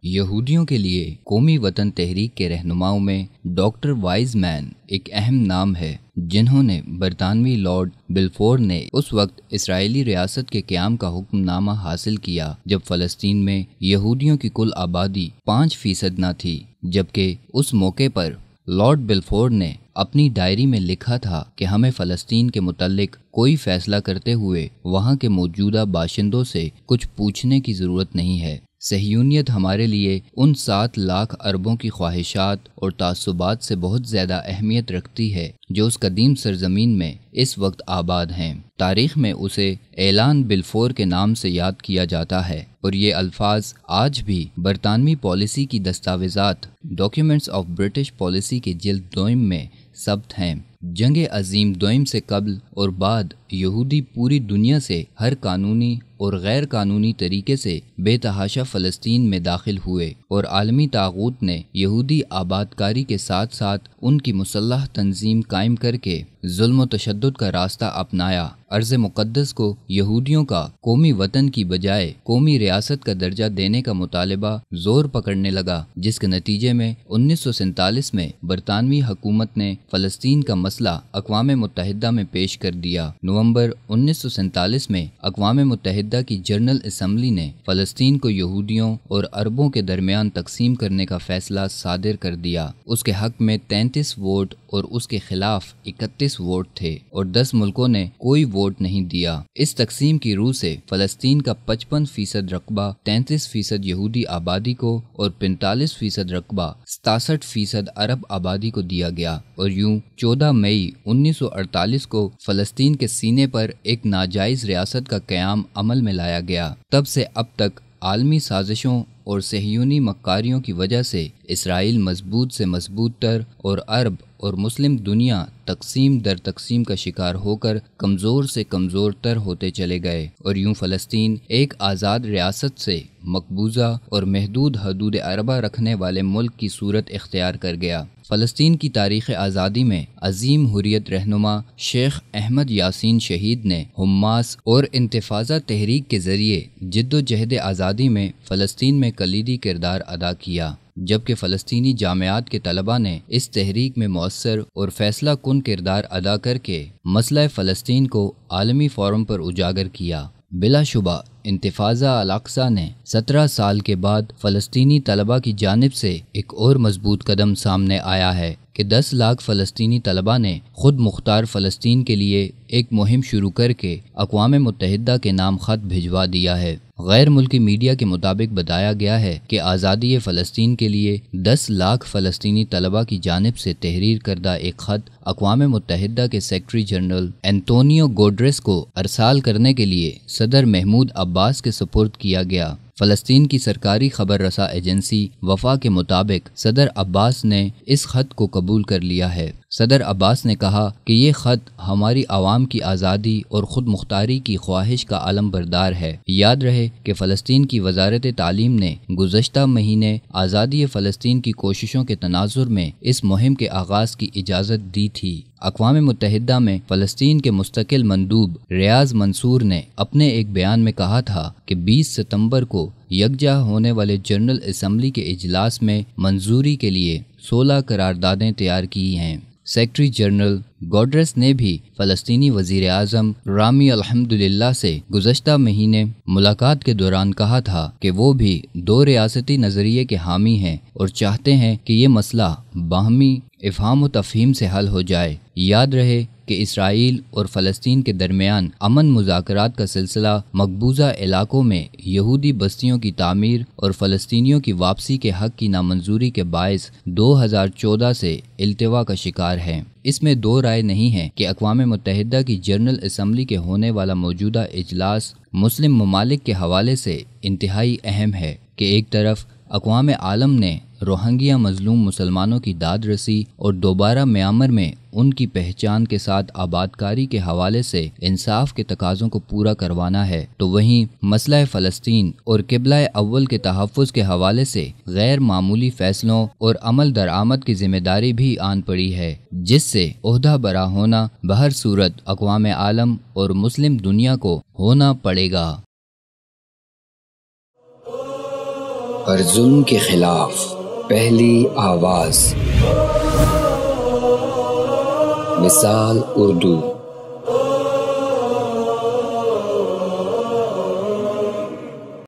یہودیوں کے لیے قومی وطن تحریک کے رہنماؤں میں ڈاکٹر وائز مین ایک اہم نام ہے، جنہوں نے برطانوی لارڈ بلفور نے اس وقت اسرائیلی ریاست کے قیام کا حکم نامہ حاصل کیا جب فلسطین میں یہودیوں کی کل آبادی 5% نہ تھی، جبکہ اس موقع پر لارڈ بلفور نے اپنی ڈائری میں لکھا تھا کہ ہمیں فلسطین کے متعلق کوئی فیصلہ کرتے ہوئے وہاں کے موجودہ باشندوں سے کچھ پوچھنے کی ضرورت نہیں ہے۔ صہیونیت ہمارے لیے ان 7 لاکھ عربوں کی خواہشات اور تعصبات سے بہت زیادہ اہمیت رکھتی ہے جو اس قدیم سرزمین میں اس وقت آباد ہیں۔ تاریخ میں اسے اعلان بلفور کے نام سے یاد کیا جاتا ہے، اور یہ الفاظ آج بھی برطانوی پالیسی کی دستاویزات ڈاکیومنٹس آف برٹش پالیسی کے جلد 2 میں ثبت ہیں۔ جنگ عظیم 2 سے قبل اور بعد یہودی پوری دنیا سے ہر قانونی اور غیر قانونی طریقے سے بے تحاشا فلسطین میں داخل ہوئے، اور عالمی طاغوت نے یہودی آباد کاری کے ساتھ ساتھ ان کی مسلح تنظیم قائم کر کے ظلم و تشدد کا راستہ اپنایا۔ ارض مقدس کو یہودیوں کا قومی وطن کی بجائے قومی ریاست کا درجہ دینے کا مطالبہ زور پکڑنے لگا، جس کے نتیجے میں 1947 میں برطانوی حکومت نے فلسطین کا مسئلہ اقوام متحدہ میں پیش کر دیا۔ نومبر 1947 میں اقوام متحدہ کی جنرل اسمبلی نے فلسطین کو یہودیوں اور عربوں کے درمیان تقسیم کرنے کا فیصلہ صادر کر دیا۔ اس کے حق میں 33 ووٹ اور اس کے خلاف 31 ووٹ تھے، اور 10 ملکوں نے کوئی ووٹ نہیں دیا۔ اس تقسیم کی روح سے فلسطین کا 55% رقبہ 33% یہودی آبادی کو اور 45% رقبہ 67% عرب آبادی کو دیا گیا، اور یوں 14 مئی 1948 کو فلسطین کے سینے پر ایک ناجائز ریاست کا قیام عمل میں لایا گیا۔ تب سے اب تک عالمی سازشوں اور صہیونی مکاریوں کی وجہ سے اسرائیل مضبوط سے مضبوط تر اور عرب اور مسلم دنیا تقسیم در تقسیم کا شکار ہو کر کمزور سے کمزور تر ہوتے چلے گئے، اور یوں فلسطین ایک آزاد ریاست سے مقبوضہ اور محدود حدود عربہ رکھنے والے ملک کی صورت اختیار کر گیا۔ فلسطین کی تاریخ آزادی میں عظیم حریت رہنما شیخ احمد یاسین شہید نے حماس اور انتفاضہ تحریک کے ذریعے جد و جہد آزادی میں فلسطین میں کلیدی کردار ادا کیا، جبکہ فلسطینی جامعات کے طلباء نے اس تحریک میں مؤثر اور فیصلہ کن کردار ادا کر کے مسئلہ فلسطین کو عالمی فورم پر اجاگر کیا۔ بلا شبہ انتفاضہ الاقصی نے 17 سال کے بعد فلسطینی طلباء کی جانب سے ایک اور مضبوط قدم سامنے آیا ہے کہ 10 لاکھ فلسطینی طلباء نے خود مختار فلسطین کے لیے ایک مہم شروع کر کے اقوام متحدہ کے نام خط بھجوا دیا ہے۔ غیر ملکی میڈیا کے مطابق بتایا گیا ہے کہ آزادی فلسطین کے لیے 10 لاکھ فلسطینی طلباء کی جانب سے تحریر کردہ ایک خط اقوام متحدہ کے سیکرٹری جنرل انتونیو گوڈریس کو ارسال کرنے کے لیے صدر محمود عباس کے سپرد کیا گیا۔ فلسطین کی سرکاری خبر رساں ایجنسی وفا کے مطابق صدر عباس نے اس خط کو قبول کر لیا ہے۔ صدر عباس نے کہا کہ یہ خط ہماری عوام کی آزادی اور خود مختاری کی خواہش کا علم بردار ہے۔ یاد رہے کہ فلسطین کی وزارت تعلیم نے گزشتہ مہینے آزادی فلسطین کی کوششوں کے تناظر میں اس مہم کے آغاز کی اجازت دی تھی۔ اقوام متحدہ میں فلسطین کے مستقل مندوب ریاض منصور نے اپنے ایک بیان میں کہا تھا کہ 20 ستمبر کو یکجا ہونے والے جنرل اسمبلی کے اجلاس میں منظوری کے لیے 16 قراردادیں تیار کی ہیں۔ سیکرٹری جنرل گوڈریس نے بھی فلسطینی وزیر اعظم رامی الحمدللہ سے گزشتہ مہینے ملاقات کے دوران کہا تھا کہ وہ بھی 2 ریاستی نظریے کے حامی ہیں اور چاہتے ہیں کہ یہ مسئلہ باہمی افہام و تفہیم سے حل ہو جائے۔ یاد رہے کہ اسرائیل اور فلسطین کے درمیان امن مذاکرات کا سلسلہ مقبوضہ علاقوں میں یہودی بستیوں کی تعمیر اور فلسطینیوں کی واپسی کے حق کی نامنظوری کے باعث 2014 سے التوا کا شکار ہے۔ اس میں 2 رائے نہیں ہے کہ اقوام متحدہ کی جنرل اسمبلی کے ہونے والا موجودہ اجلاس مسلم ممالک کے حوالے سے انتہائی اہم ہے کہ ایک طرف اقوام عالم نے روہنگیا مظلوم مسلمانوں کی داد رسی اور دوبارہ میانمار میں ان کی پہچان کے ساتھ آبادکاری کے حوالے سے انصاف کے تقاضوں کو پورا کروانا ہے، تو وہیں مسئلہ فلسطین اور قبلہ اول کے تحفظ کے حوالے سے غیر معمولی فیصلوں اور عمل درآمد کی ذمہ داری بھی آن پڑی ہے، جس سے عہدہ برا ہونا بہر صورت اقوام عالم اور مسلم دنیا کو ہونا پڑے گا۔ پر ظلم کے خلاف پہلی آواز، مثال اردو۔